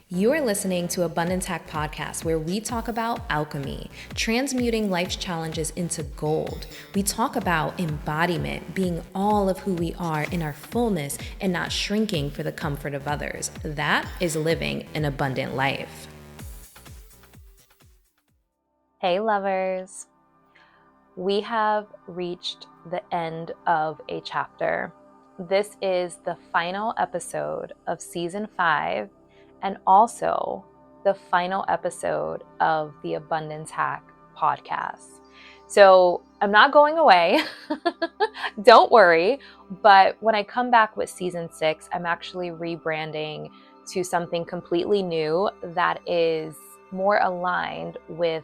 You're listening to Abundance Hack Podcast, where we talk about alchemy, transmuting life's challenges into gold. We talk about embodiment, being all of who we are in our fullness and not shrinking for the comfort of others. That is living an abundant life. Hey, lovers. We have reached the end of a chapter. This is the final episode of season 5. And also the final episode of the Abundance Hack podcast. So I'm not going away. Don't worry. But when I come back with season 6, I'm actually rebranding to something completely new that is more aligned with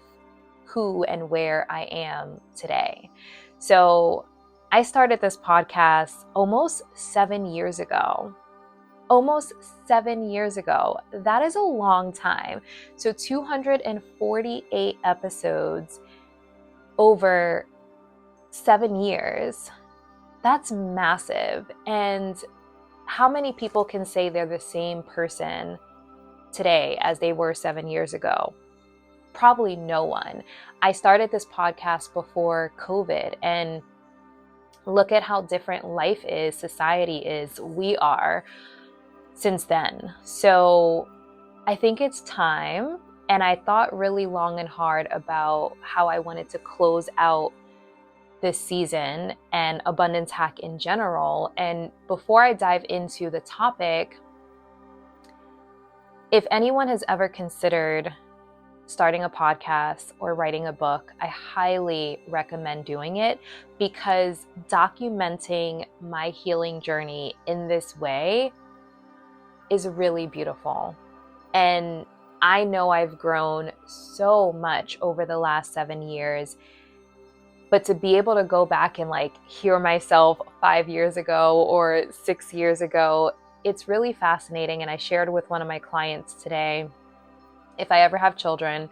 who and where I am today. So I started this podcast almost 7 years ago. Almost 7 years ago. That is a long time. So 248 episodes over 7 years. That's massive. And how many people can say they're the same person today as they were 7 years ago? Probably no one. I started this podcast before COVID, and look at how different life is, society is, we are since then. So I think it's time, and I thought really long and hard about how I wanted to close out this season and Abundance Hack in general. And before I dive into the topic, if anyone has ever considered starting a podcast or writing a book, I highly recommend doing it, because documenting my healing journey in this way is really beautiful. And I know I've grown so much over the last 7 years, but to be able to go back and hear myself 5 years ago or 6 years ago, it's really fascinating. And I shared with one of my clients today, if I ever have children,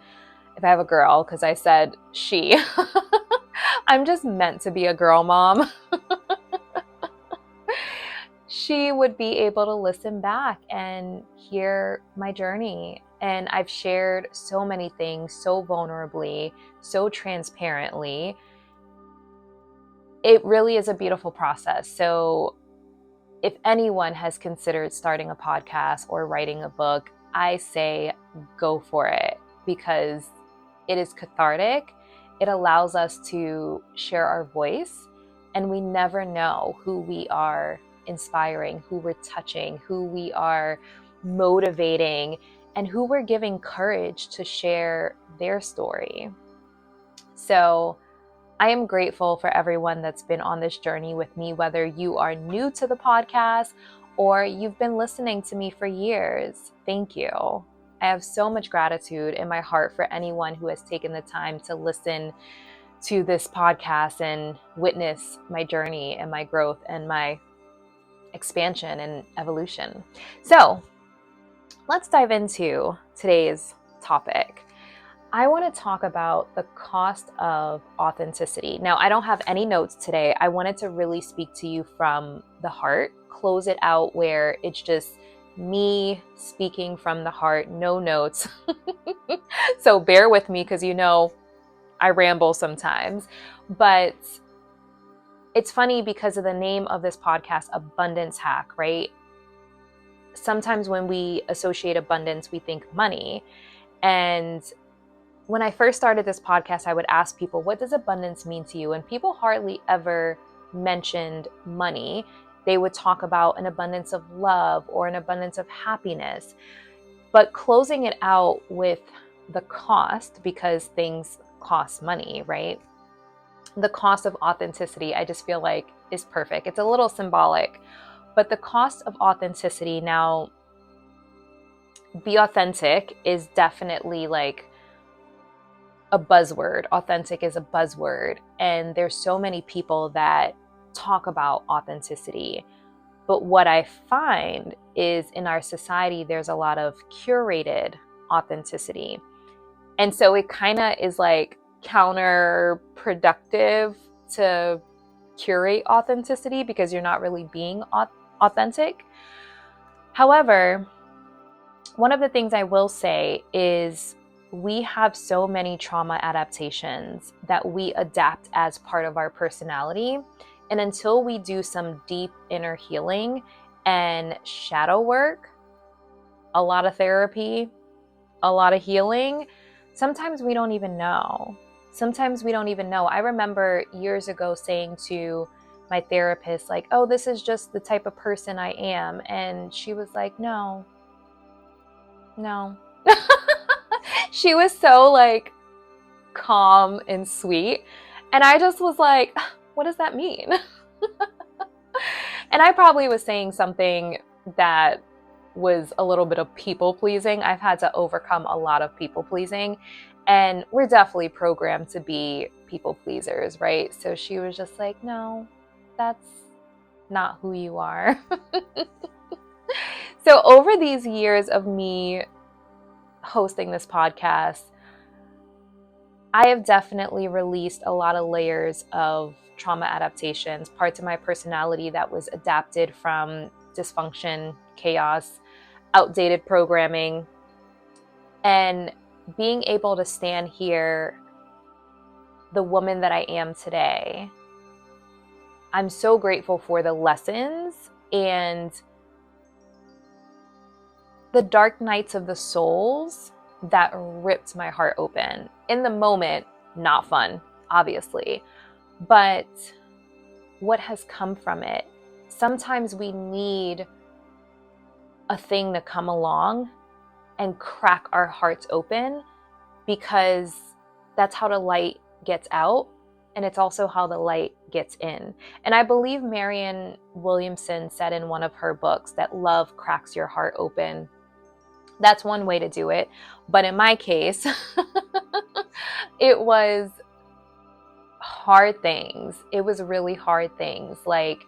if I have a girl, because I said she, I'm just meant to be a girl mom. She would be able to listen back and hear my journey. And I've shared so many things so vulnerably, so transparently. It really is a beautiful process. So if anyone has considered starting a podcast or writing a book, I say go for it, because it is cathartic. It allows us to share our voice, and we never know who we are inspiring, who we're touching, who we are motivating, and who we're giving courage to share their story. So I am grateful for everyone that's been on this journey with me, whether you are new to the podcast or you've been listening to me for years. Thank you. I have so much gratitude in my heart for anyone who has taken the time to listen to this podcast and witness my journey and my growth and my expansion and evolution. So let's dive into today's topic. I want to talk about the cost of authenticity. Now, I don't have any notes today. I wanted to really speak to you from the heart, close it out where it's just me speaking from the heart, no notes. So bear with me, because I ramble sometimes. But it's funny because of the name of this podcast, Abundance Hack, right? Sometimes when we associate abundance, we think money. And when I first started this podcast, I would ask people, what does abundance mean to you? And people hardly ever mentioned money. They would talk about an abundance of love or an abundance of happiness. But closing it out with the cost, because things cost money, right? The cost of authenticity, I just feel like is perfect. It's a little symbolic, but the cost of authenticity. Now, be authentic is definitely a buzzword. Authentic is a buzzword. And there's so many people that talk about authenticity. But what I find is in our society, there's a lot of curated authenticity. And so it kind of is counterproductive to curate authenticity, because you're not really being authentic. However, one of the things I will say is we have so many trauma adaptations that we adapt as part of our personality. And until we do some deep inner healing and shadow work, a lot of therapy, a lot of healing, sometimes we don't even know. Sometimes we don't even know. I remember years ago saying to my therapist, like, oh, this is just the type of person I am. And she was like, no. She was so like calm and sweet. And I just was like, what does that mean? And I probably was saying something that was a little bit of people pleasing. I've had to overcome a lot of people pleasing, and we're definitely programmed to be people pleasers, right? So she was just like, no, that's not who you are. So over these years of me hosting this podcast, I have definitely released a lot of layers of trauma adaptations, parts of my personality that was adapted from dysfunction, chaos, outdated programming, and being able to stand here, the woman that I am today. I'm so grateful for the lessons and the dark nights of the souls that ripped my heart open. In the moment, not fun, obviously, but what has come from it? Sometimes we need a thing to come along and crack our hearts open, because that's how the light gets out, and it's also how the light gets in. And I believe Marianne Williamson said in one of her books that love cracks your heart open. That's one way to do it. But in my case, it was hard things. It was really hard things, like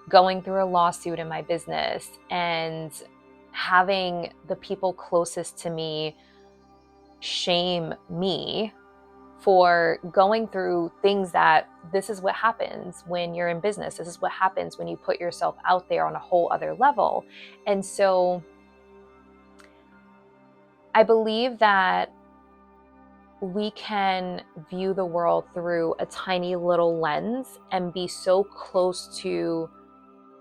going through a lawsuit in my business and having the people closest to me shame me for going through things that this is what happens when you're in business. This is what happens when you put yourself out there on a whole other level. And so I believe that we can view the world through a tiny little lens and be so close to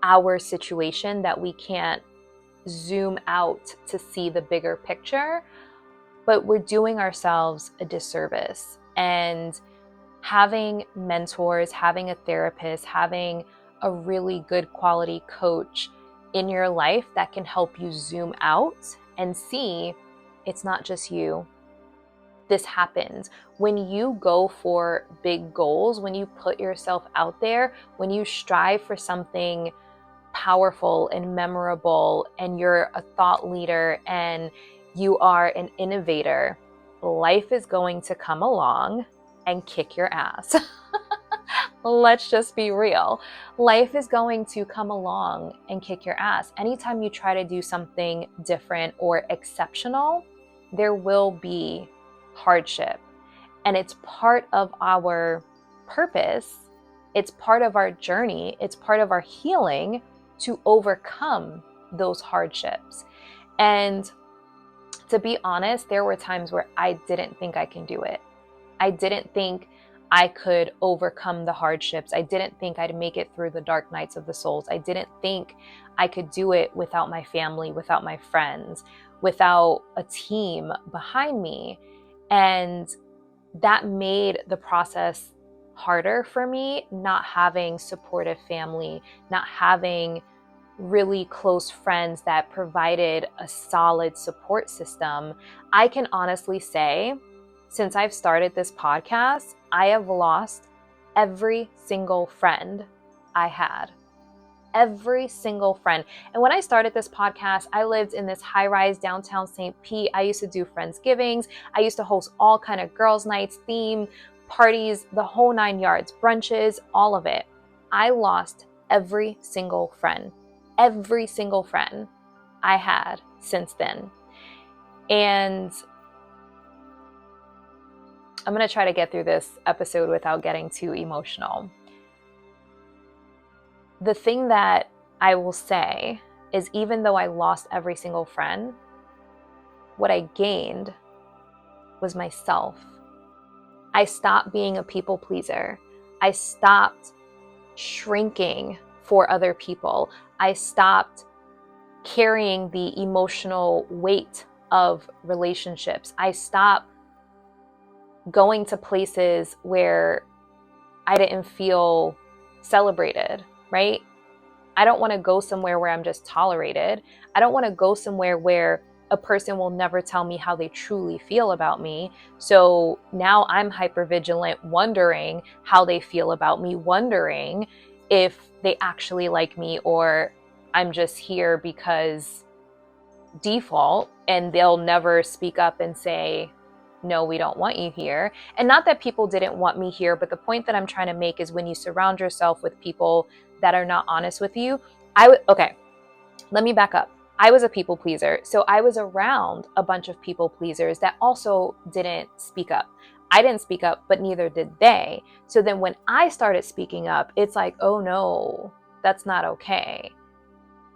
our situation that we can't zoom out to see the bigger picture, but we're doing ourselves a disservice. And having mentors, having a therapist, having a really good quality coach in your life that can help you zoom out and see it's not just you. This happens when you go for big goals, when you put yourself out there, when you strive for something powerful and memorable, and you're a thought leader and you are an innovator. Life is going to come along and kick your ass. Let's just be real. Life is going to come along and kick your ass. Anytime you try to do something different or exceptional, there will be hardship. And it's part of our purpose. It's part of our journey. It's part of our healing to overcome those hardships. And to be honest, there were times where I didn't think I can do it. I didn't think I could overcome the hardships. I didn't think I'd make it through the dark nights of the souls. I didn't think I could do it without my family, without my friends, without a team behind me. And that made the process harder for me, not having supportive family, not having really close friends that provided a solid support system. I can honestly say, since I've started this podcast, I have lost every single friend I had. Every single friend. And when I started this podcast, I lived in this high-rise downtown St. Pete. I used to do Friendsgivings. I used to host all kind of girls' nights, theme parties, the whole 9 yards, brunches, all of it. I lost every single friend I had since then. And I'm going to try to get through this episode without getting too emotional. The thing that I will say is, even though I lost every single friend, what I gained was myself. I stopped being a people pleaser. I stopped shrinking for other people. I stopped carrying the emotional weight of relationships. I stopped going to places where I didn't feel celebrated, right? I don't want to go somewhere where I'm just tolerated. I don't want to go somewhere where a person will never tell me how they truly feel about me. So now I'm hypervigilant, wondering how they feel about me, wondering if they actually like me, or I'm just here because default, and they'll never speak up and say, no, we don't want you here. And not that people didn't want me here, but the point that I'm trying to make is when you surround yourself with people that are not honest with you, okay, let me back up. I was a people pleaser. So I was around a bunch of people pleasers that also didn't speak up. I didn't speak up, but neither did they. So then when I started speaking up, it's like, oh no, that's not okay.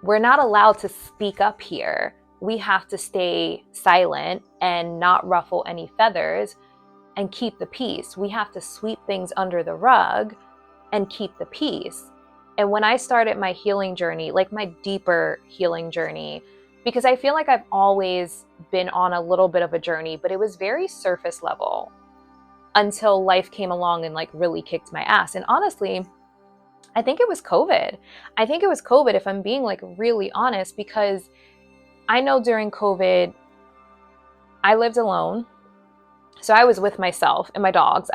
We're not allowed to speak up here. We have to stay silent and not ruffle any feathers and keep the peace. We have to sweep things under the rug and keep the peace. And when I started my healing journey, like my deeper healing journey, because I feel like I've always been on a little bit of a journey, but it was very surface level until life came along and like really kicked my ass. And honestly, I think it was COVID. I think it was COVID, if I'm being like really honest, because I know during COVID, I lived alone. So I was with myself and my dogs.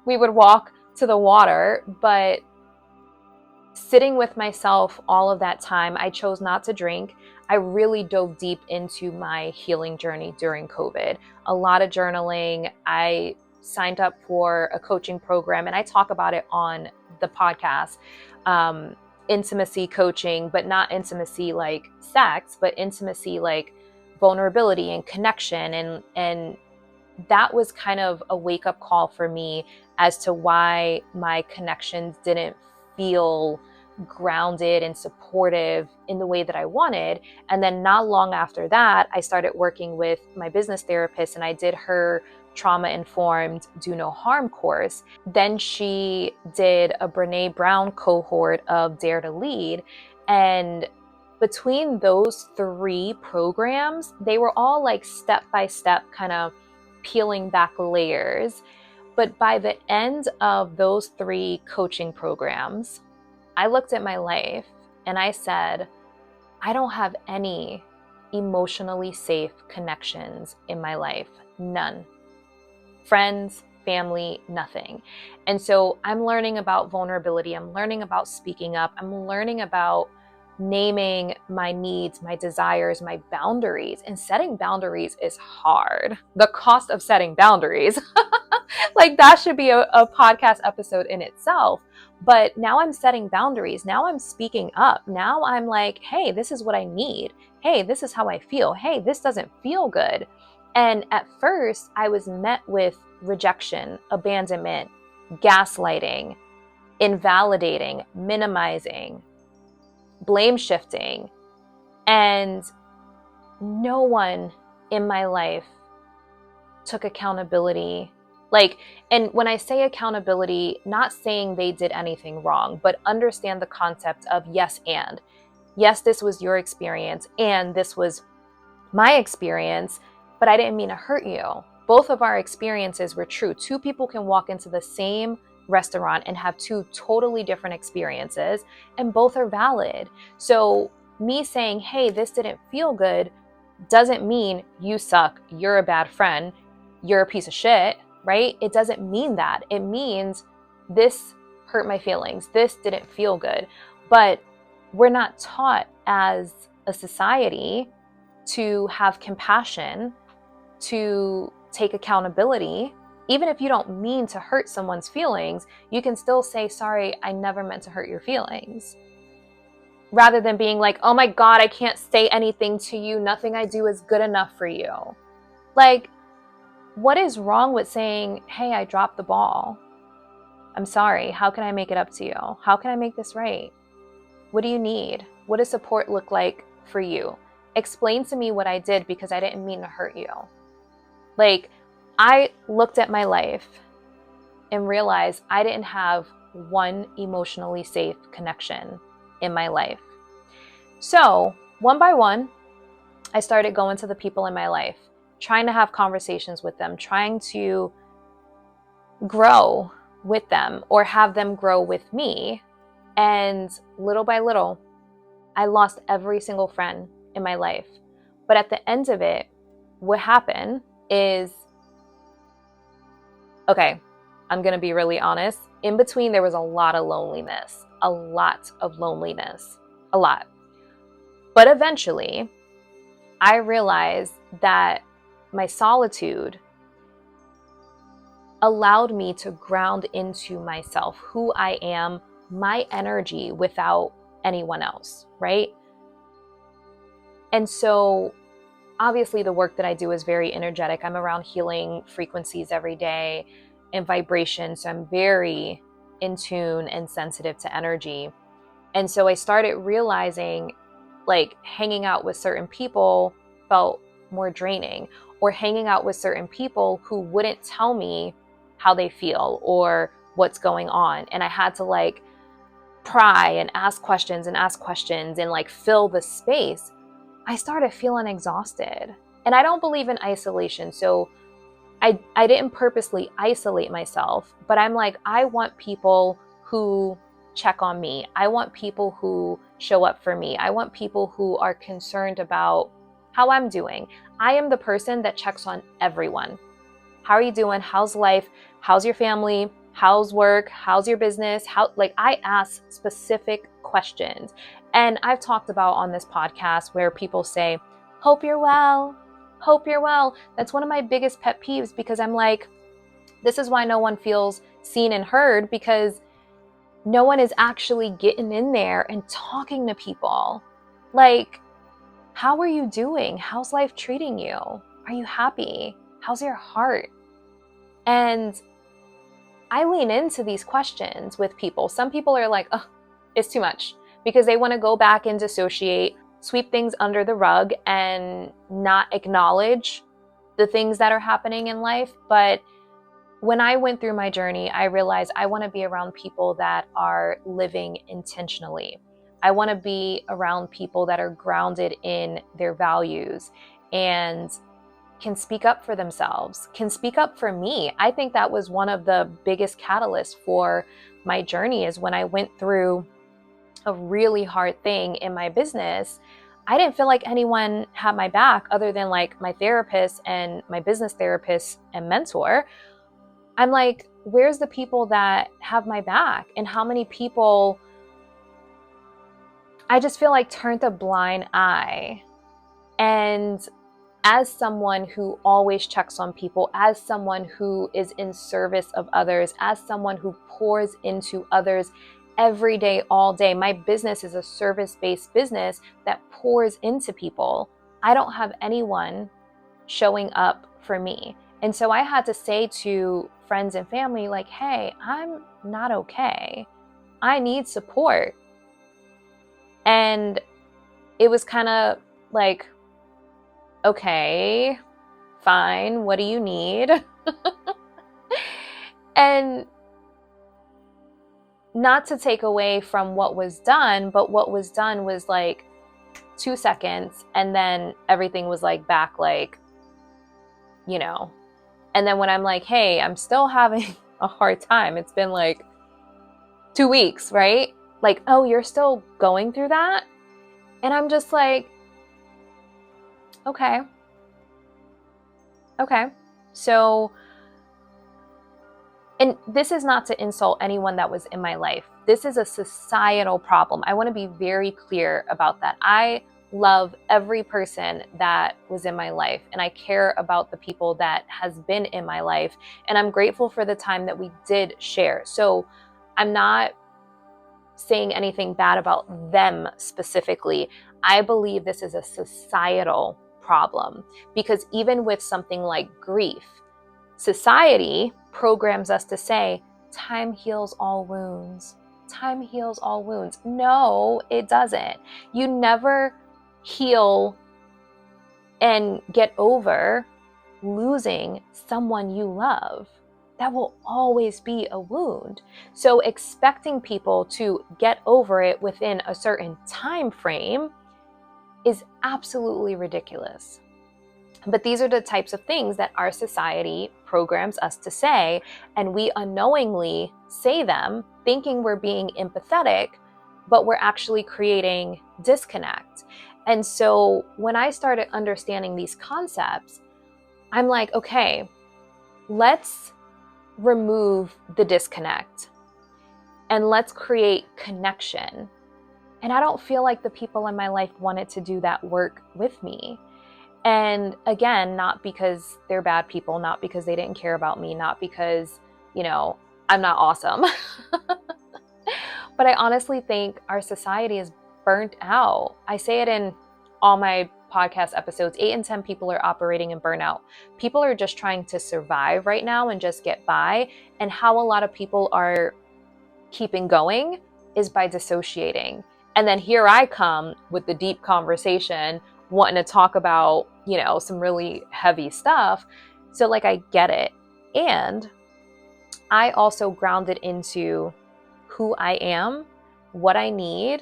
We would walk to the water, but sitting with myself all of that time, I chose not to drink. I really dove deep into my healing journey during COVID. A lot of journaling. I signed up for a coaching program, and I talk about it on the podcast. Intimacy coaching, but not intimacy like sex, but intimacy like vulnerability and connection. And that was kind of a wake-up call for me as to why my connections didn't feel grounded and supportive in the way that I wanted. And then not long after that, I started working with my business therapist, and I did her trauma-informed do no harm course. Then she did a Brene Brown cohort of Dare to Lead. And between those 3 programs, they were all like step-by-step kind of peeling back layers. But by the end of those 3 coaching programs, I looked at my life and I said, I don't have any emotionally safe connections in my life. None. Friends, family, nothing. And so I'm learning about vulnerability. I'm learning about speaking up. I'm learning about naming my needs, my desires, my boundaries. And setting boundaries is hard. The cost of setting boundaries. Like that should be a podcast episode in itself. But now I'm setting boundaries. Now I'm speaking up. Now I'm like, hey, this is what I need. Hey, this is how I feel. Hey, this doesn't feel good. And at first, I was met with rejection, abandonment, gaslighting, invalidating, minimizing, blame shifting. And no one in my life took accountability. And when I say accountability, not saying they did anything wrong, but understand the concept of yes, and. Yes, this was your experience, and this was my experience, but I didn't mean to hurt you. Both of our experiences were true. 2 people can walk into the same restaurant and have 2 totally different experiences, and both are valid. So me saying, hey, this didn't feel good, doesn't mean you suck, you're a bad friend, you're a piece of shit, right? It doesn't mean that. It means this hurt my feelings. This didn't feel good. But we're not taught as a society to have compassion, to take accountability. Even if you don't mean to hurt someone's feelings, you can still say, sorry, I never meant to hurt your feelings. Rather than being like, oh my God, I can't say anything to you. Nothing I do is good enough for you. Like, what is wrong with saying, hey, I dropped the ball. I'm sorry. How can I make it up to you? How can I make this right? What do you need? What does support look like for you? explain to me what I did because I didn't mean to hurt you. Like, I looked at my life and realized I didn't have one emotionally safe connection in my life. So one by one, I started going to the people in my life, trying to have conversations with them, trying to grow with them or have them grow with me. And little by little, I lost every single friend in my life. But at the end of it, what happened is, okay, I'm going to be really honest. In between, there was a lot of loneliness, a lot. But eventually, I realized that my solitude allowed me to ground into myself, who I am, my energy without anyone else, right? And so obviously the work that I do is very energetic. I'm around healing frequencies every day and vibration. So I'm very in tune and sensitive to energy. And so I started realizing, like, hanging out with certain people felt more draining, or hanging out with certain people who wouldn't tell me how they feel or what's going on. And I had to like pry and ask questions and like fill the space. I started feeling exhausted. And I don't believe in isolation. So I didn't purposely isolate myself, but I'm like, I want people who check on me. I want people who show up for me. I want people who are concerned about how I'm doing. I am the person that checks on everyone. How are you doing? How's life? How's your family? How's work? How's your business? I ask specific questions. And I've talked about on this podcast where people say, hope you're well. Hope you're well. That's one of my biggest pet peeves, because I'm like, this is why no one feels seen and heard, because no one is actually getting in there and talking to people. Like, how are you doing? How's life treating you? Are you happy? How's your heart? And I lean into these questions with people. Some people are like, oh, it's too much, because they want to go back and dissociate, sweep things under the rug and not acknowledge the things that are happening in life. But when I went through my journey, I realized I want to be around people that are living intentionally. I want to be around people that are grounded in their values and can speak up for themselves, can speak up for me. I think that was one of the biggest catalysts for my journey, is when I went through a really hard thing in my business. I didn't feel like anyone had my back other than like my therapist and my business therapist and mentor. I'm like, where's the people that have my back? And how many people, I just feel like, turned a blind eye. And as someone who always checks on people, as someone who is in service of others, as someone who pours into others every day, all day, my business is a service-based business that pours into people. I don't have anyone showing up for me. And so I had to say to friends and family, like, hey, I'm not okay. I need support. And it was kind of like, okay, fine. What do you need? And not to take away from what was done, but what was done was like 2 seconds. And then everything was like back, like, you know. And then when I'm like, hey, I'm still having a hard time. It's been like 2 weeks, right? Like, oh, you're still going through that? And I'm just like, okay. So, and this is not to insult anyone that was in my life. This is a societal problem. I want to be very clear about that. I love every person that was in my life, and I care about the people that has been in my life, and I'm grateful for the time that we did share. So I'm not saying anything bad about them specifically. I believe this is a societal problem, because even with something like grief, society programs us to say, time heals all wounds. Time heals all wounds. No, it doesn't. You never heal and get over losing someone you love. That will always be a wound. So expecting people to get over it within a certain time frame is absolutely ridiculous. But these are the types of things that our society programs us to say, and we unknowingly say them thinking we're being empathetic, but we're actually creating disconnect. And so when I started understanding these concepts, I'm like, okay, let's remove the disconnect and let's create connection. And I don't feel like the people in my life wanted to do that work with me. And again, not because they're bad people, not because they didn't care about me, not because, I'm not awesome. But I honestly think our society is burnt out. I say it in all my podcast episodes, 8 in 10 people are operating in burnout. People are just trying to survive right now and just get by. And how a lot of people are keeping going is by dissociating. And then here I come with the deep conversation, wanting to talk about, some really heavy stuff. So I get it. And I also grounded into who I am, what I need,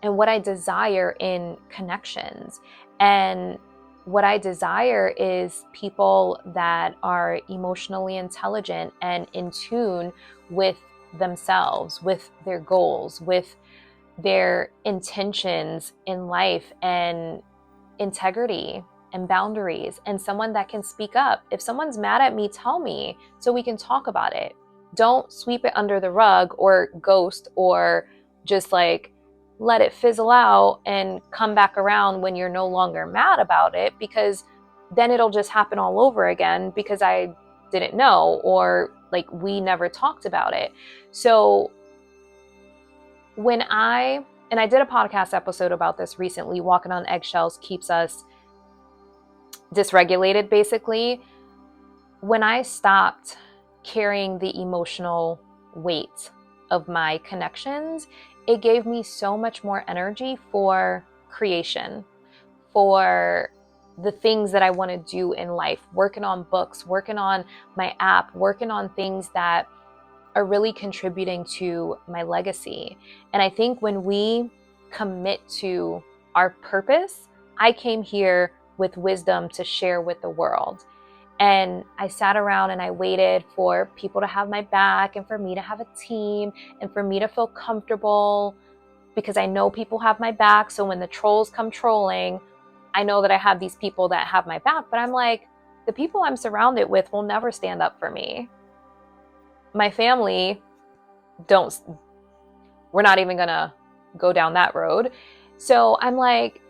and what I desire in connections. And what I desire is people that are emotionally intelligent and in tune with themselves, with their goals, with their intentions in life, and integrity and boundaries, and someone that can speak up. If someone's mad at me, tell me so we can talk about it. Don't sweep it under the rug or ghost or just let it fizzle out and come back around when you're no longer mad about it, because then it'll just happen all over again because I didn't know, or we never talked about it. So and I did a podcast episode about this recently, walking on eggshells keeps us dysregulated, basically. When I stopped carrying the emotional weight of my connections, it gave me so much more energy for creation, for the things that I want to do in life, working on books, working on my app, working on things that are really contributing to my legacy. And I think when we commit to our purpose, I came here with wisdom to share with the world. And I sat around and I waited for people to have my back and for me to have a team and for me to feel comfortable, because I know people have my back. So when the trolls come trolling, I know that I have these people that have my back. But I'm like, the people I'm surrounded with will never stand up for me. My family we're not even gonna go down that road. So I'm like,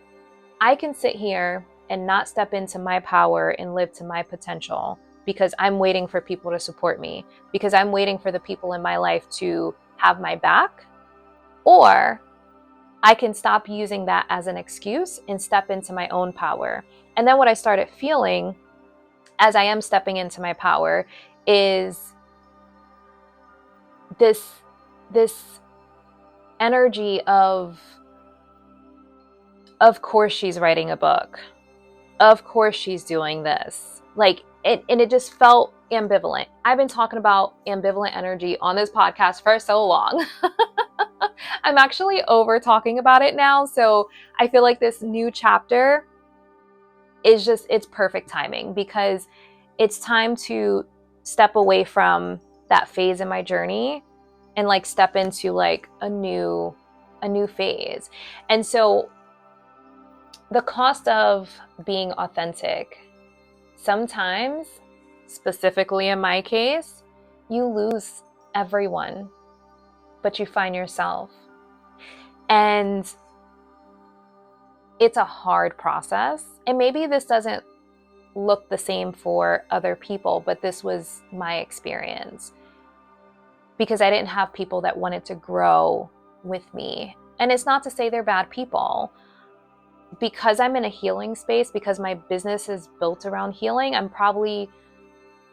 I can sit here and not step into my power and live to my potential because I'm waiting for people to support me, because I'm waiting for the people in my life to have my back. Or I can stop using that as an excuse and step into my own power. And then what I started feeling as I am stepping into my power is this energy of course she's writing a book. Of course she's doing this. And it just felt ambivalent. I've been talking about ambivalent energy on this podcast for so long. I'm actually over talking about it now. So I feel like this new chapter it's perfect timing, because it's time to step away from that phase in my journey and step into a new phase. And so the cost of being authentic, sometimes, specifically in my case, you lose everyone, but you find yourself. And it's a hard process. And maybe this doesn't look the same for other people, but this was my experience, because I didn't have people that wanted to grow with me. And it's not to say they're bad people. Because I'm in a healing space, because my business is built around healing, I'm probably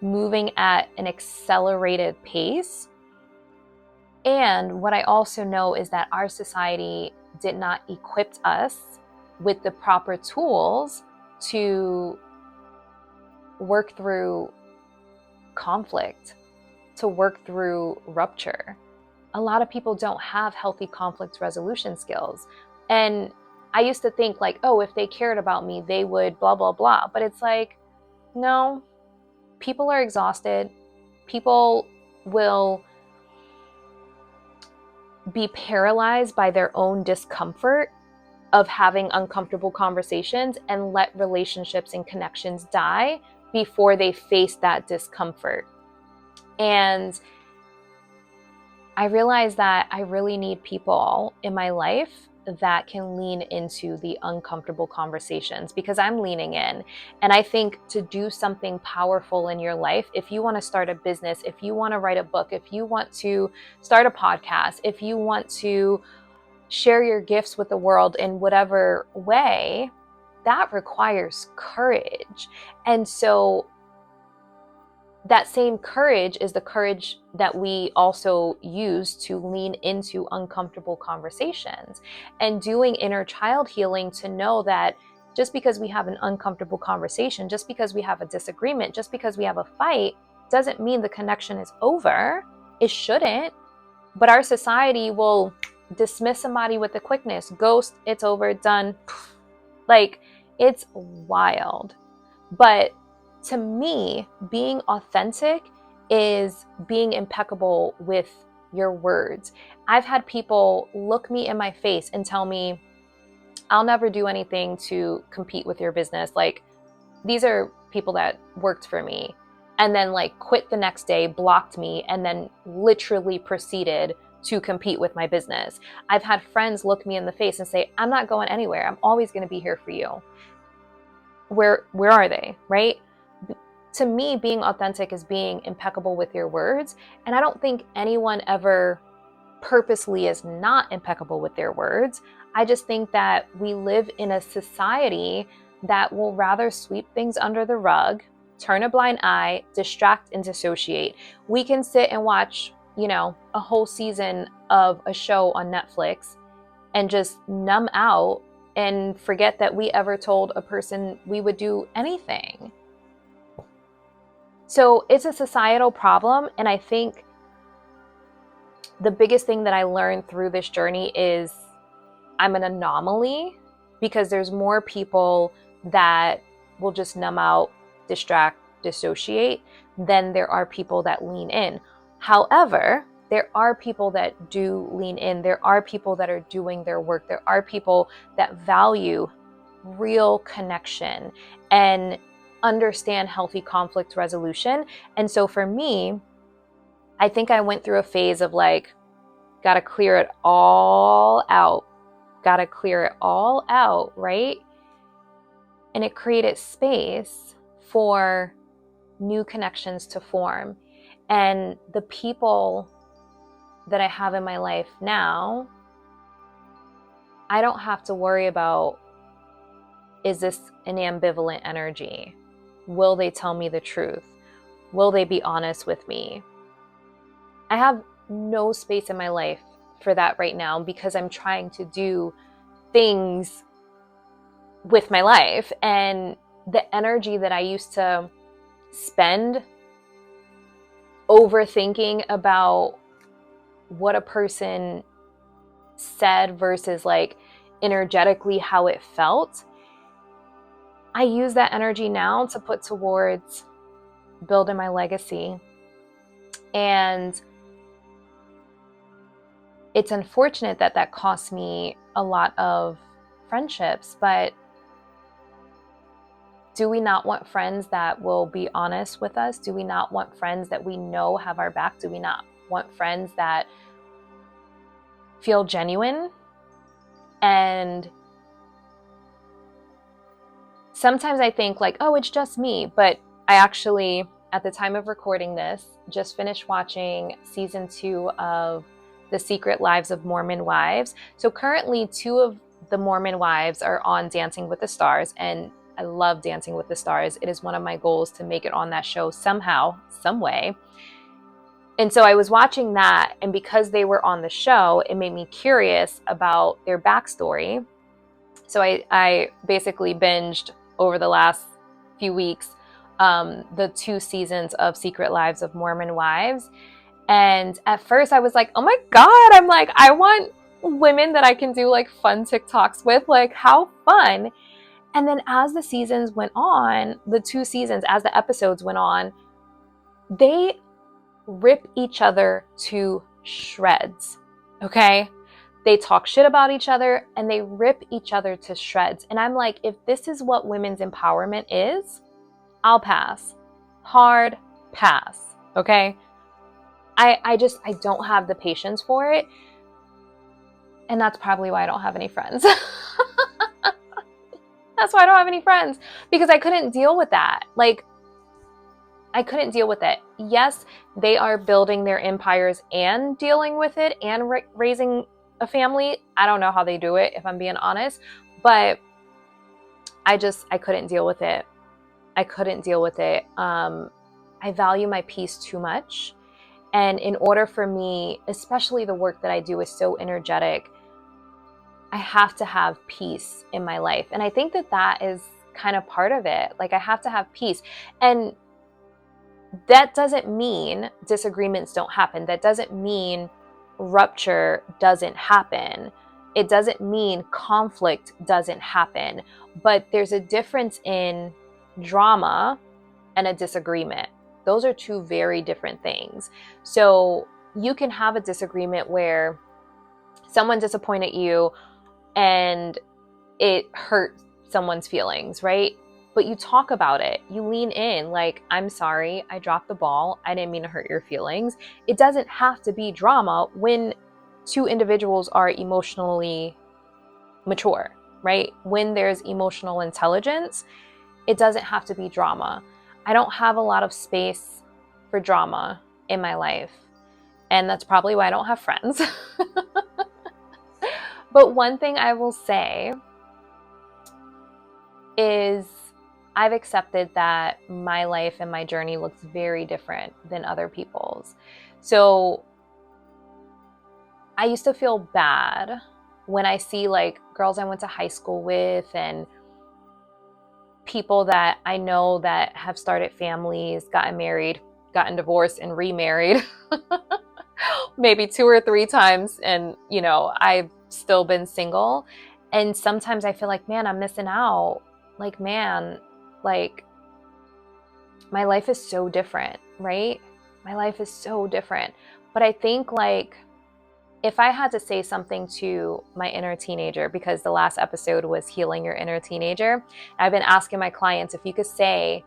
moving at an accelerated pace. And what I also know is that our society did not equip us with the proper tools to work through conflict, to work through rupture. A lot of people don't have healthy conflict resolution skills. And I used to think like, oh, if they cared about me, they would blah, blah, blah. But it's like, no, people are exhausted. People will be paralyzed by their own discomfort of having uncomfortable conversations and let relationships and connections die before they face that discomfort. And I realized that I really need people in my life that can lean into the uncomfortable conversations, because I'm leaning in. And I think to do something powerful in your life, if you want to start a business, if you want to write a book, if you want to start a podcast, if you want to share your gifts with the world in whatever way, that requires courage. And so that same courage is the courage that we also use to lean into uncomfortable conversations and doing inner child healing, to know that just because we have an uncomfortable conversation, just because we have a disagreement, just because we have a fight, doesn't mean the connection is over. It shouldn't. But our society will dismiss somebody with the quickness. Ghost, it's over, done. Like, it's wild. But to me, being authentic is being impeccable with your words. I've had people look me in my face and tell me, I'll never do anything to compete with your business. Like, these are people that worked for me and then like quit the next day, blocked me, and then literally proceeded to compete with my business. I've had friends look me in the face and say, I'm not going anywhere. I'm always going to be here for you. Where are they, right? To me, being authentic is being impeccable with your words. And I don't think anyone ever purposely is not impeccable with their words. I just think that we live in a society that will rather sweep things under the rug, turn a blind eye, distract, and dissociate. We can sit and watch, a whole season of a show on Netflix and just numb out and forget that we ever told a person we would do anything. So it's a societal problem. And I think the biggest thing that I learned through this journey is I'm an anomaly, because there's more people that will just numb out, distract, dissociate than there are people that lean in. However, there are people that do lean in. There are people that are doing their work. There are people that value real connection and understand healthy conflict resolution. And so for me, I think I went through a phase of like, gotta clear it all out, right? And it created space for new connections to form. And the people that I have in my life now, I don't have to worry about, is this an ambivalent energy? Will they tell me the truth? Will they be honest with me? I have no space in my life for that right now, because I'm trying to do things with my life. And the energy that I used to spend overthinking about what a person said versus like energetically how it felt, I use that energy now to put towards building my legacy. And it's unfortunate that that cost me a lot of friendships, but do we not want friends that will be honest with us? Do we not want friends that we know have our back? Do we not want friends that feel genuine? And sometimes I think like, oh, it's just me. But I actually, at the time of recording this, just finished watching season 2 of The Secret Lives of Mormon Wives. So currently 2 of the Mormon wives are on Dancing with the Stars, and I love Dancing with the Stars. It is one of my goals to make it on that show somehow, some way. And so I was watching that, and because they were on the show, it made me curious about their backstory. So I basically binged over the last few weeks the 2 seasons of Secret Lives of Mormon Wives. And at first I was like, oh my God, I'm like, I want women that I can do like fun TikToks with, like how fun. And then as the seasons went on, the 2 seasons, as the episodes went on, they rip each other to shreds, okay? They talk shit about each other and they rip each other to shreds. And I'm like, if this is what women's empowerment is, I'll pass. Hard pass, okay? I don't have the patience for it. And that's probably why I don't have any friends. That's why I don't have any friends, because I couldn't deal with that. Like, I couldn't deal with it. Yes, they are building their empires and dealing with it and raising a family. I don't know how they do it, if I'm being honest, but I couldn't deal with it. I couldn't deal with it. I value my peace too much. And in order for me, especially the work that I do is so energetic, I have to have peace in my life. And I think that that is kind of part of it. Like, I have to have peace. And that doesn't mean disagreements don't happen. That doesn't mean rupture doesn't happen. It doesn't mean conflict doesn't happen. But there's a difference in drama and a disagreement. Those are 2 very different things. So you can have a disagreement where someone disappointed you and it hurt someone's feelings, right? But you talk about it. You lean in, like, I'm sorry, I dropped the ball. I didn't mean to hurt your feelings. It doesn't have to be drama when 2 individuals are emotionally mature, right? When there's emotional intelligence, it doesn't have to be drama. I don't have a lot of space for drama in my life. And that's probably why I don't have friends. But one thing I will say is I've accepted that my life and my journey looks very different than other people's. So I used to feel bad when I see like girls I went to high school with and people that I know that have started families, gotten married, gotten divorced, and remarried maybe 2 or 3 times. And, you know, I've still been single. And sometimes I feel like, man, I'm missing out. Like, man, like my life is so different, right? My life is so different. But I think like if I had to say something to my inner teenager, because the last episode was healing your inner teenager, I've been asking my clients, if you could say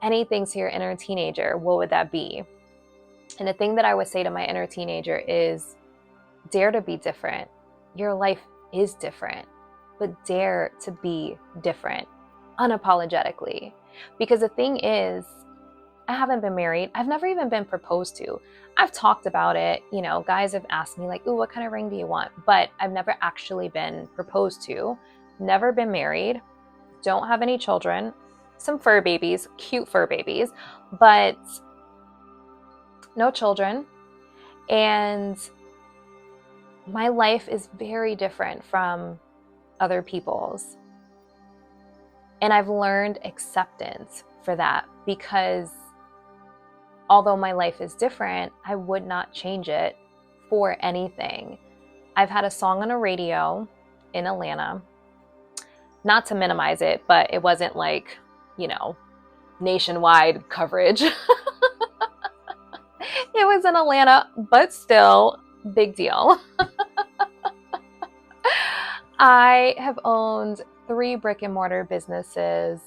anything to your inner teenager, what would that be? And the thing that I would say to my inner teenager is, dare to be different. Your life is different, but dare to be different unapologetically. Because the thing is, I haven't been married. I've never even been proposed to. I've talked about it. You know, guys have asked me like, ooh, what kind of ring do you want? But I've never actually been proposed to, never been married, don't have any children, some fur babies, cute fur babies, but no children. And my life is very different from other people's. And I've learned acceptance for that, because although my life is different, I would not change it for anything. I've had a song on a radio in Atlanta, not to minimize it, but it wasn't like, you know, nationwide coverage. It was in Atlanta, but still, big deal. I have owned 3 brick and mortar businesses.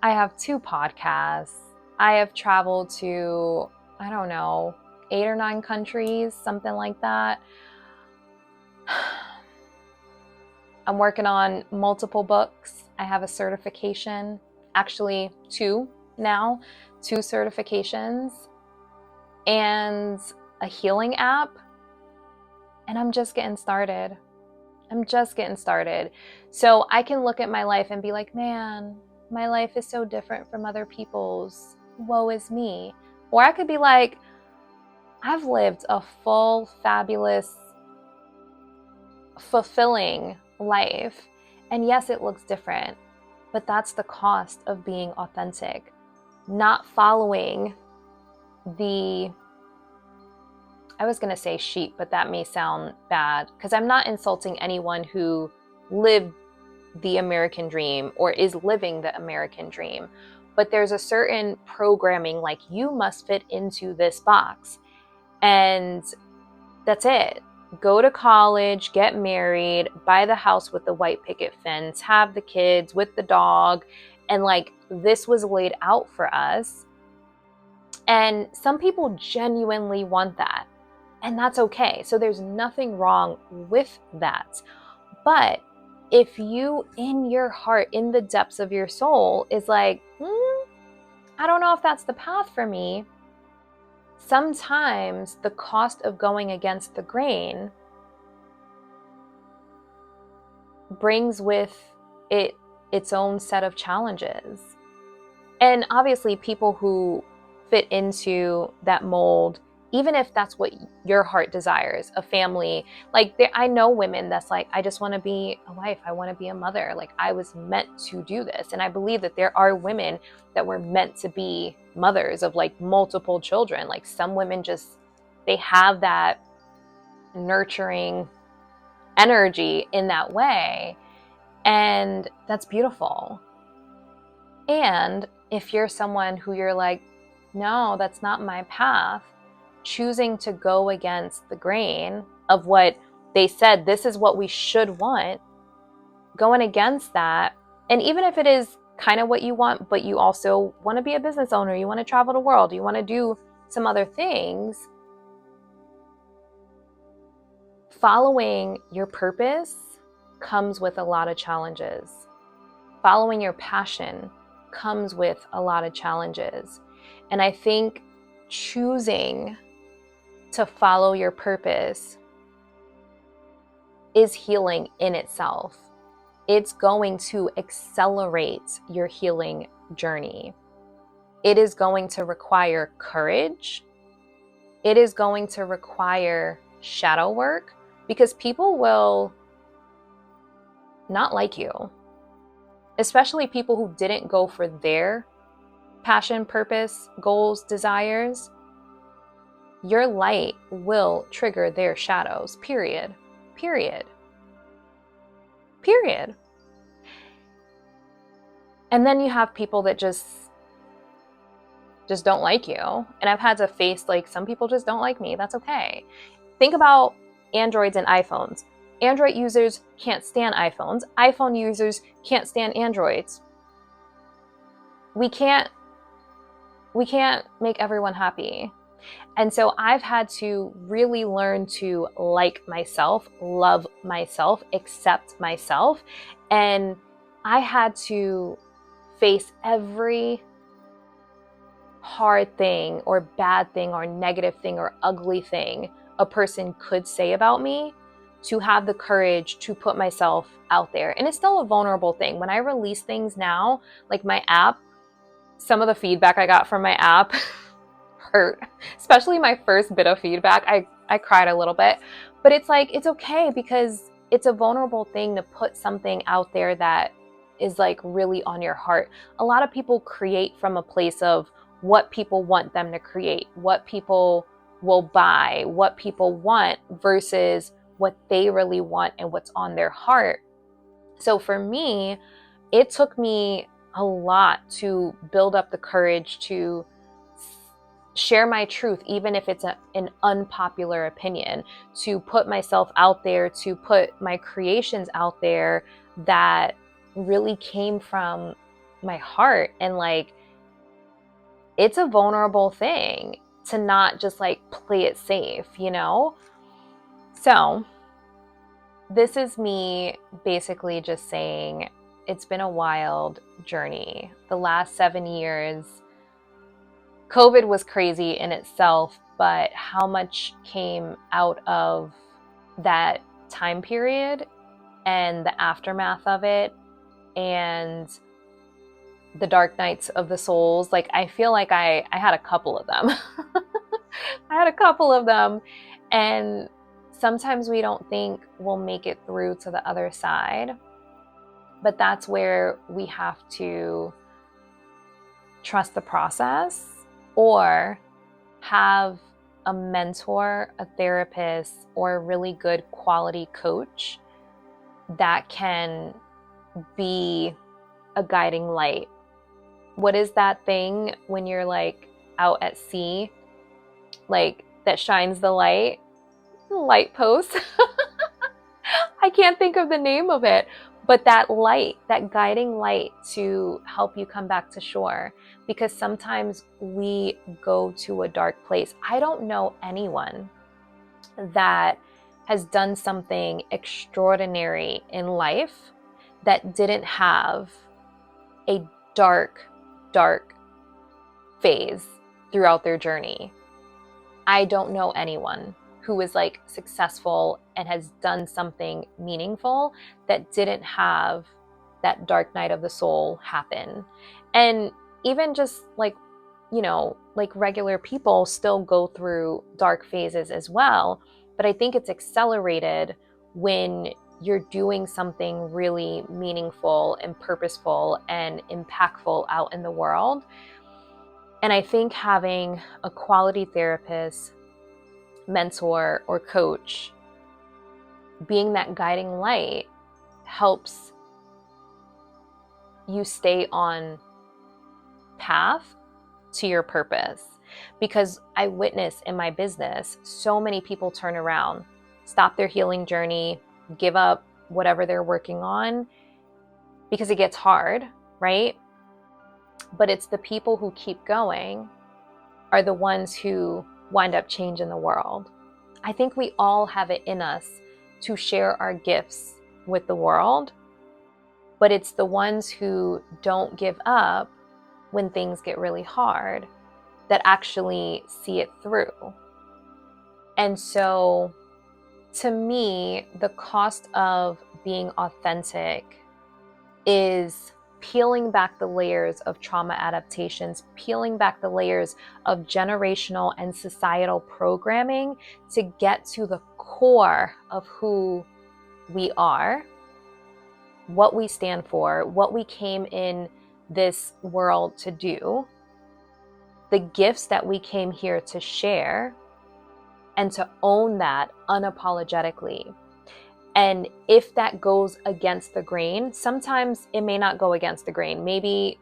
I have 2 podcasts. I have traveled to, I don't know, 8 or 9 countries, something like that. I'm working on multiple books. I have a certification, actually 2 now, 2 certifications, and a healing app. And I'm just getting started. So I can look at my life and be like, man, my life is so different from other people's. Woe is me. Or I could be like, I've lived a full, fabulous, fulfilling life. And yes, it looks different. But that's the cost of being authentic. Not following I was going to say sheep, but that may sound bad because I'm not insulting anyone who lived the American dream or is living the American dream. But there's a certain programming, like you must fit into this box. And that's it. Go to college, get married, buy the house with the white picket fence, have the kids with the dog. And like this was laid out for us. And some people genuinely want that. And that's okay. So there's nothing wrong with that. But if you, in your heart, in the depths of your soul, is like, I don't know if that's the path for me, sometimes the cost of going against the grain brings with it its own set of challenges. And obviously, people who fit into that mold, even if that's what your heart desires, a family, like I know women that's like, I just want to be a wife. I want to be a mother. Like I was meant to do this. And I believe that there are women that were meant to be mothers of like multiple children. Like some women just, they have that nurturing energy in that way. And that's beautiful. And if you're someone who you're like, no, that's not my path, choosing to go against the grain of what they said, this is what we should want, going against that. And even if it is kind of what you want, but you also want to be a business owner, you want to travel the world, you want to do some other things, following your purpose comes with a lot of challenges. Following your passion comes with a lot of challenges. And I think choosing to follow your purpose is healing in itself. It's going to accelerate your healing journey. It is going to require courage. It is going to require shadow work because people will not like you, especially people who didn't go for their passion, purpose, goals, desires. Your light will trigger their shadows, period. And then you have people that just don't like you. And I've had to face like some people just don't like me. That's okay. Think about Androids and iPhones. Android users can't stand iPhones. iPhone users can't stand Androids. We can't make everyone happy. And so I've had to really learn to like myself, love myself, accept myself. And I had to face every hard thing or bad thing or negative thing or ugly thing a person could say about me to have the courage to put myself out there. And it's still a vulnerable thing. When I release things now, like my app, some of the feedback I got from my app hurt, especially my first bit of feedback. I cried a little bit, but it's like, it's okay because it's a vulnerable thing to put something out there that is like really on your heart. A lot of people create from a place of what people want them to create, what people will buy, what people want versus what they really want and what's on their heart. So for me, it took me a lot to build up the courage to share my truth, even if it's an unpopular opinion, to put myself out there, to put my creations out there that really came from my heart. And like, it's a vulnerable thing to not just like play it safe, you know? So this is me basically just saying it's been a wild journey. The last 7 years, COVID was crazy in itself, but how much came out of that time period and the aftermath of it and the dark nights of the souls. Like, I feel like I had a couple of them. I had a couple of them. And sometimes we don't think we'll make it through to the other side. But that's where we have to trust the process, or have a mentor, a therapist, or a really good quality coach that can be a guiding light. What is that thing when you're like out at sea, like that shines the light? Light post. I can't think of the name of it, but that light, that guiding light to help you come back to shore. Because sometimes we go to a dark place. I don't know anyone that has done something extraordinary in life that didn't have a dark, dark phase throughout their journey. I don't know anyone who is like successful and has done something meaningful that didn't have that dark night of the soul happen. And even just like, you know, like regular people still go through dark phases as well. But I think it's accelerated when you're doing something really meaningful and purposeful and impactful out in the world. And I think having a quality therapist, mentor, or coach, being that guiding light, helps you stay on path to your purpose. Because I witness in my business so many people turn around, stop their healing journey, give up whatever they're working on because it gets hard, right? But it's the people who keep going are the ones who wind up changing the world. I think we all have it in us to share our gifts with the world, but it's the ones who don't give up when things get really hard that actually see it through. And so to me, the cost of being authentic is peeling back the layers of trauma adaptations, peeling back the layers of generational and societal programming to get to the core of who we are, what we stand for, what we came in this world to do, the gifts that we came here to share, and to own that unapologetically. And if that goes against the grain, sometimes it may not go against the grain. Maybe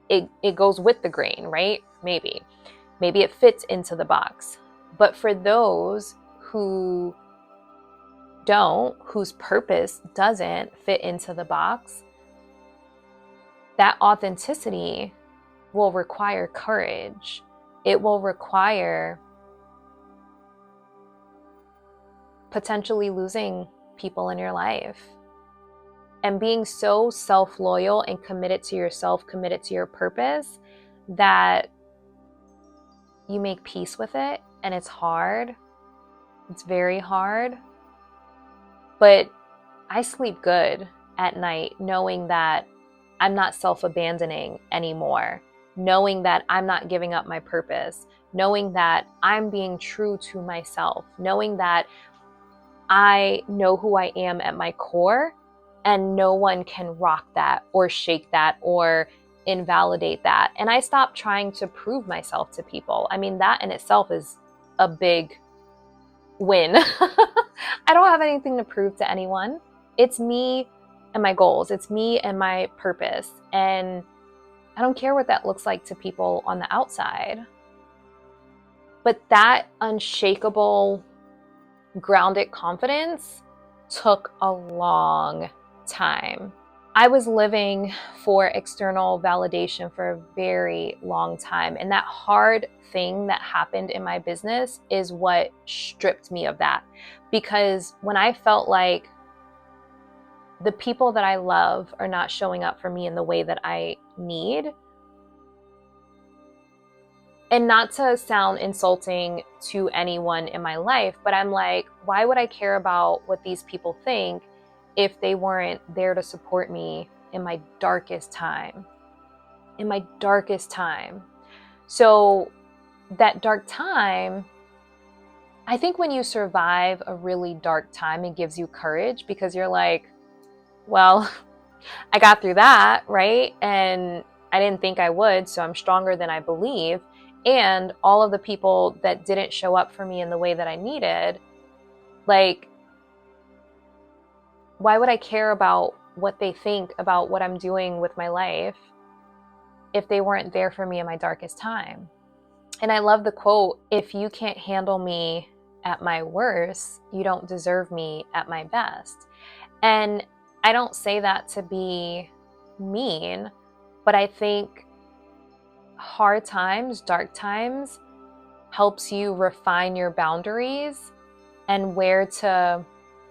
it goes with the grain, right? Maybe it fits into the box. But for those who don't, whose purpose doesn't fit into the box, that authenticity will require courage. It will require potentially losing people in your life, and being so self-loyal and committed to yourself, committed to your purpose, that you make peace with it. And it's hard. It's very hard. But I sleep good at night knowing that I'm not self-abandoning anymore, knowing that I'm not giving up my purpose, knowing that I'm being true to myself, knowing that I know who I am at my core, and no one can rock that or shake that or invalidate that. And I stopped trying to prove myself to people. I mean, that in itself is a big win. I don't have anything to prove to anyone. It's me and my goals. It's me and my purpose. And I don't care what that looks like to people on the outside. But that unshakable, grounded confidence took a long time. I was living for external validation for a very long time. And that hard thing that happened in my business is what stripped me of that. Because when I felt like the people that I love are not showing up for me in the way that I need, and not to sound insulting to anyone in my life, but I'm like, why would I care about what these people think if they weren't there to support me in my darkest time? In my darkest time. So that dark time, I think when you survive a really dark time, it gives you courage, because you're like, well, I got through that, right? And I didn't think I would, so I'm stronger than I believe. And all of the people that didn't show up for me in the way that I needed, like, why would I care about what they think about what I'm doing with my life if they weren't there for me in my darkest time? And I love the quote, if you can't handle me at my worst, you don't deserve me at my best. And I don't say that to be mean, but I think hard times, dark times, helps you refine your boundaries and where to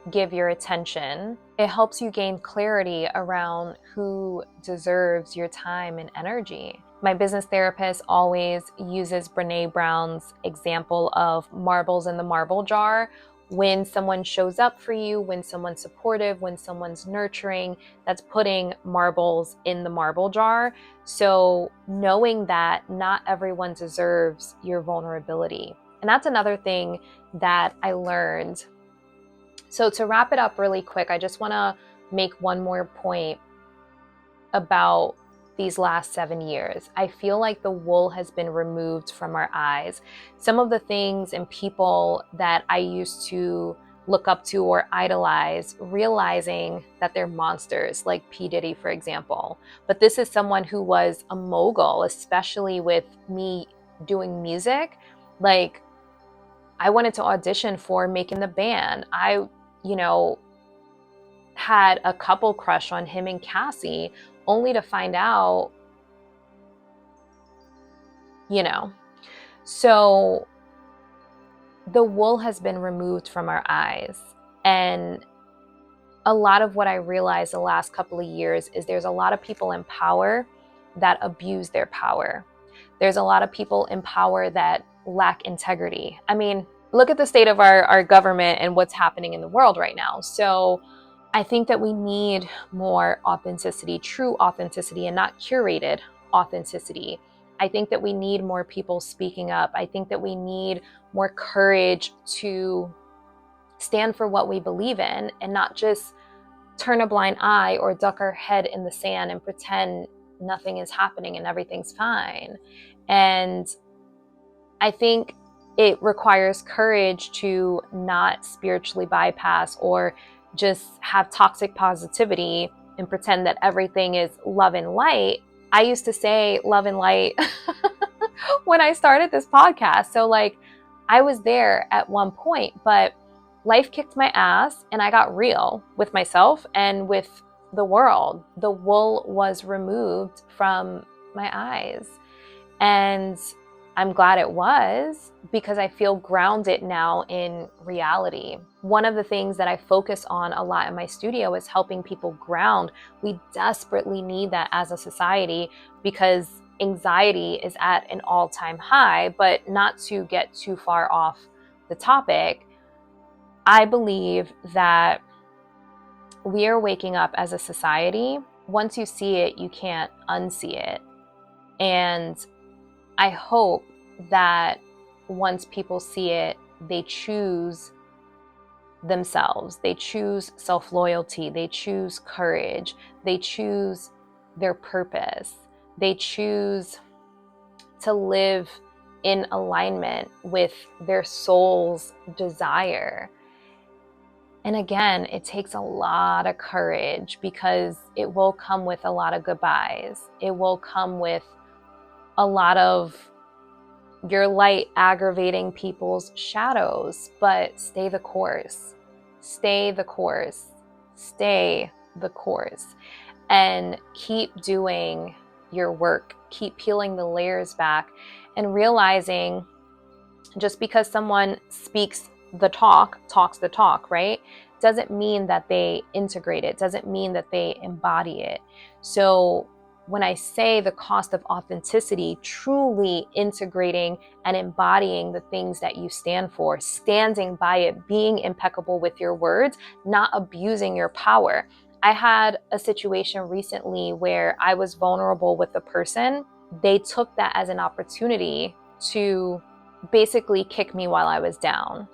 give your attention. It helps you gain clarity around who deserves your time and energy. My business therapist always uses Brené Brown's example of marbles in the marble jar. When someone shows up for you, when someone's supportive, when someone's nurturing, that's putting marbles in the marble jar. So knowing that not everyone deserves your vulnerability. And that's another thing that I learned. So to wrap it up really quick, I just want to make one more point about these last 7 years. I feel like the wool has been removed from our eyes. Some of the things and people that I used to look up to or idolize, realizing that they're monsters, like P. Diddy, for example. But this is someone who was a mogul, especially with me doing music. Like, I wanted to audition for Making the Band. I, had a couple crush on him and Cassie, only to find out, So the wool has been removed from our eyes. And a lot of what I realized the last couple of years is there's a lot of people in power that abuse their power. There's a lot of people in power that lack integrity. I mean, look at the state of our government and what's happening in the world right now. So I think that we need more authenticity, true authenticity, and not curated authenticity. I think that we need more people speaking up. I think that we need more courage to stand for what we believe in and not just turn a blind eye or duck our head in the sand and pretend nothing is happening and everything's fine. And I think it requires courage to not spiritually bypass or just have toxic positivity and pretend that everything is love and light. I used to say love and light when I started this podcast. So I was there at one point, but life kicked my ass and I got real with myself and with the world. The wool was removed from my eyes. And I'm glad it was, because I feel grounded now in reality. One of the things that I focus on a lot in my studio is helping people ground. We desperately need that as a society because anxiety is at an all-time high. But not to get too far off the topic, I believe that we are waking up as a society. Once you see it, you can't unsee it. And I hope that once people see it, they choose themselves. They choose self-loyalty. They choose courage. They choose their purpose. They choose to live in alignment with their soul's desire. And again, it takes a lot of courage because it will come with a lot of goodbyes. It will come with a lot of your light aggravating people's shadows, but stay the course. Stay the course. Stay the course. And keep doing your work. Keep peeling the layers back and realizing just because someone speaks the talk, talks the talk, right? Doesn't mean that they integrate it. Doesn't mean that they embody it. So when I say the cost of authenticity, truly integrating and embodying the things that you stand for, standing by it, being impeccable with your words, not abusing your power. I had a situation recently where I was vulnerable with a person. They took that as an opportunity to basically kick me while I was down.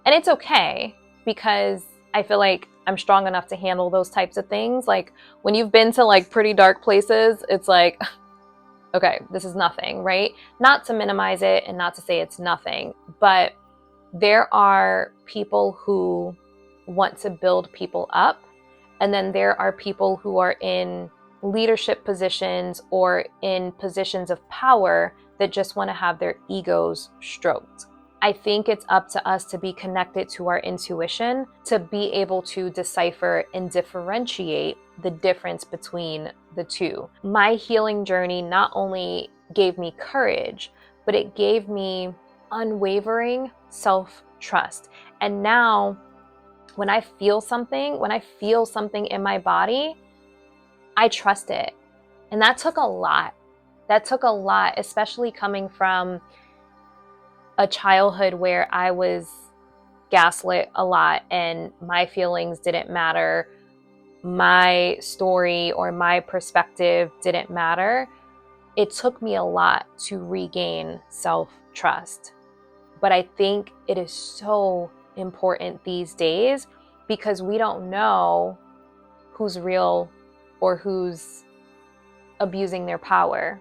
And it's okay because I feel like I'm strong enough to handle those types of things. Like when you've been to like pretty dark places, it's like, okay, this is nothing, right? Not to minimize it and not to say it's nothing, but there are people who want to build people up. And then there are people who are in leadership positions or in positions of power that just want to have their egos stroked. I think it's up to us to be connected to our intuition, to be able to decipher and differentiate the difference between the two. My healing journey not only gave me courage, but it gave me unwavering self-trust. And now when I feel something in my body, I trust it. And that took a lot. That took a lot, especially coming from a childhood where I was gaslit a lot and my feelings didn't matter. My story or my perspective didn't matter. It took me a lot to regain self-trust. But I think it is so important these days because we don't know who's real or who's abusing their power.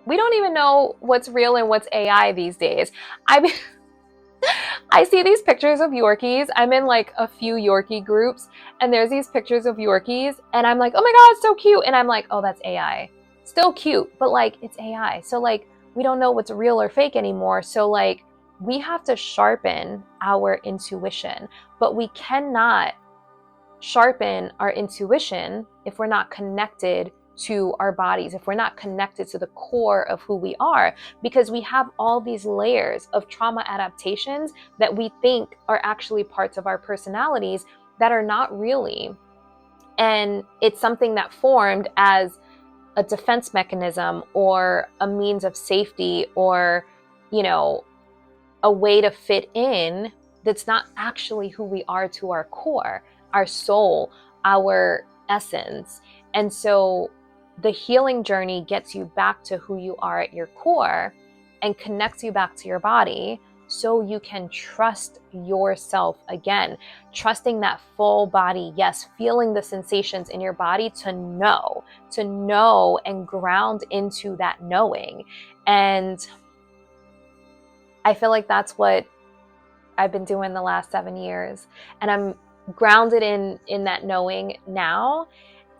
We don't even know what's real and what's AI these days. I see these pictures of Yorkies. I'm in like a few Yorkie groups and there's these pictures of Yorkies and I'm like, oh my God, it's so cute. And I'm like, oh, that's AI. Still cute, but like it's AI. So like we don't know what's real or fake anymore. So like we have to sharpen our intuition, but we cannot sharpen our intuition if we're not connected to our bodies, if we're not connected to the core of who we are, because we have all these layers of trauma adaptations that we think are actually parts of our personalities that are not really. And it's something that formed as a defense mechanism or a means of safety or, you know, a way to fit in that's not actually who we are to our core, our soul, our essence. And so the healing journey gets you back to who you are at your core and connects you back to your body so you can trust yourself again, trusting that full body, yes, feeling the sensations in your body to know and ground into that knowing. And I feel like that's what I've been doing the last 7 years. And I'm grounded in that knowing now.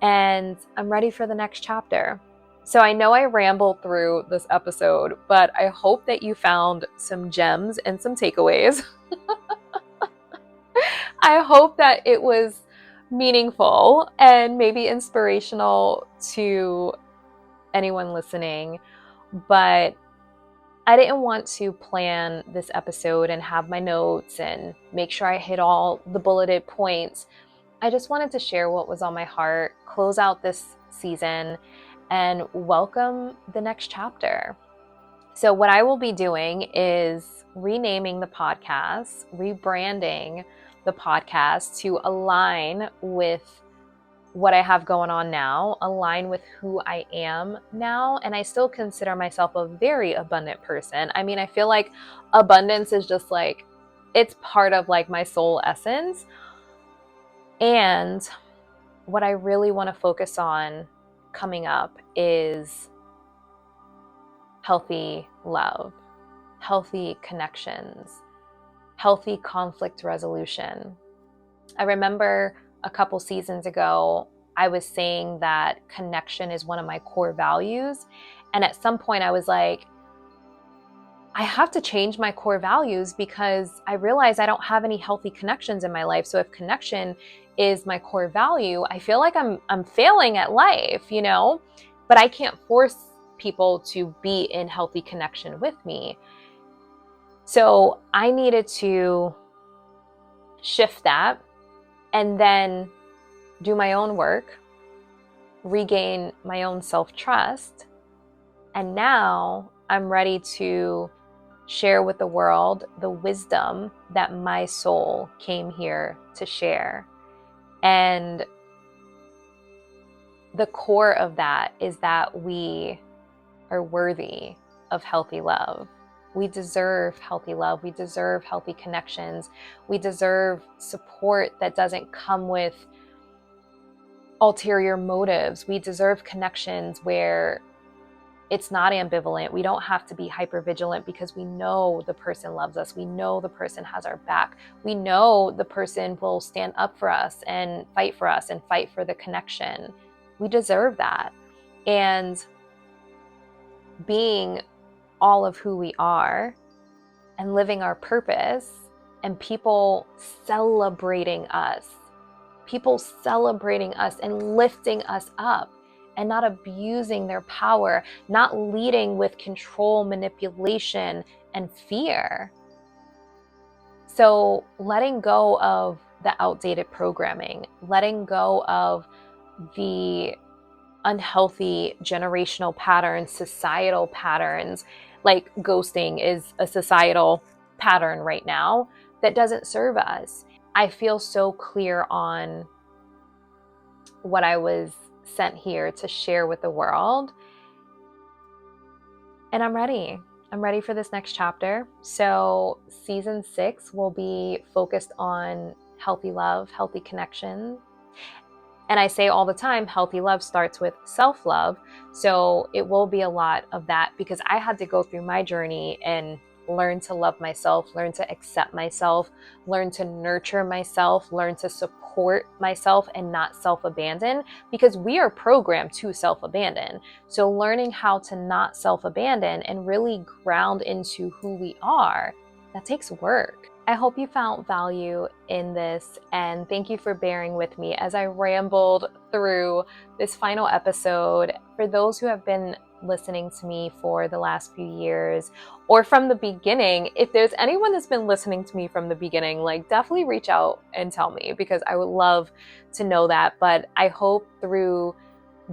And I'm ready for the next chapter. So I know I rambled through this episode, but I hope that you found some gems and some takeaways. I hope that it was meaningful and maybe inspirational to anyone listening. But I didn't want to plan this episode and have my notes and make sure I hit all the bulleted points. I just wanted to share what was on my heart, close out this season, and welcome the next chapter. So what I will be doing is renaming the podcast, rebranding the podcast to align with what I have going on now, align with who I am now. And I still consider myself a very abundant person. I mean, I feel like abundance is just like, it's part of like my soul essence. And what I really want to focus on coming up is healthy love, healthy connections, healthy conflict resolution. I remember a couple seasons ago, I was saying that connection is one of my core values. And at some point I was like, I have to change my core values because I realize I don't have any healthy connections in my life. So if connection is my core value, I feel like I'm failing at life, you know, but I can't force people to be in healthy connection with me. So I needed to shift that and then do my own work, regain my own self-trust. And now I'm ready to share with the world the wisdom that my soul came here to share. And the core of that is that we are worthy of healthy love. We deserve healthy love. We deserve healthy connections. We deserve support that doesn't come with ulterior motives. We deserve connections where it's not ambivalent. We don't have to be hypervigilant because we know the person loves us. We know the person has our back. We know the person will stand up for us and fight for the connection. We deserve that. And being all of who we are and living our purpose, and people celebrating us and lifting us up, and not abusing their power, not leading with control, manipulation, and fear. So letting go of the outdated programming, letting go of the unhealthy generational patterns, societal patterns, like ghosting is a societal pattern right now that doesn't serve us. I feel so clear on what I was sent here to share with the world. And I'm ready. I'm ready for this next chapter. So season 6 will be focused on healthy love, healthy connection. And I say all the time, healthy love starts with self-love. So it will be a lot of that because I had to go through my journey and learn to love myself, learn to accept myself, learn to nurture myself, learn to support myself and not self-abandon, because we are programmed to self-abandon. So learning how to not self-abandon and really ground into who we are, that takes work. I hope you found value in this, and thank you for bearing with me as I rambled through this final episode. For those who have been listening to me for the last few years or from the beginning, if there's anyone that's been listening to me from the beginning, like definitely reach out and tell me, because I would love to know that. But I hope through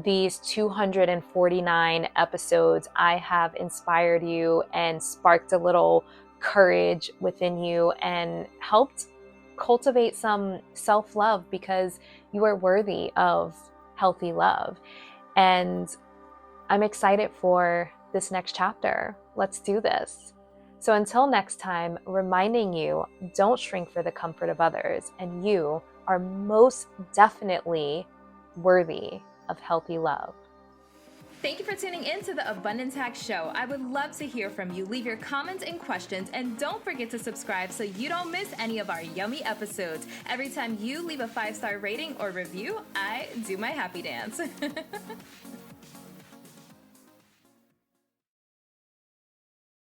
these 249 episodes, I have inspired you and sparked a little courage within you and helped cultivate some self-love, because you are worthy of healthy love. And I'm excited for this next chapter. Let's do this. So until next time, reminding you, don't shrink for the comfort of others, and you are most definitely worthy of healthy love. Thank you for tuning in to the Abundance Hack Show. I would love to hear from you. Leave your comments and questions, and don't forget to subscribe so you don't miss any of our yummy episodes. Every time you leave a 5-star rating or review, I do my happy dance.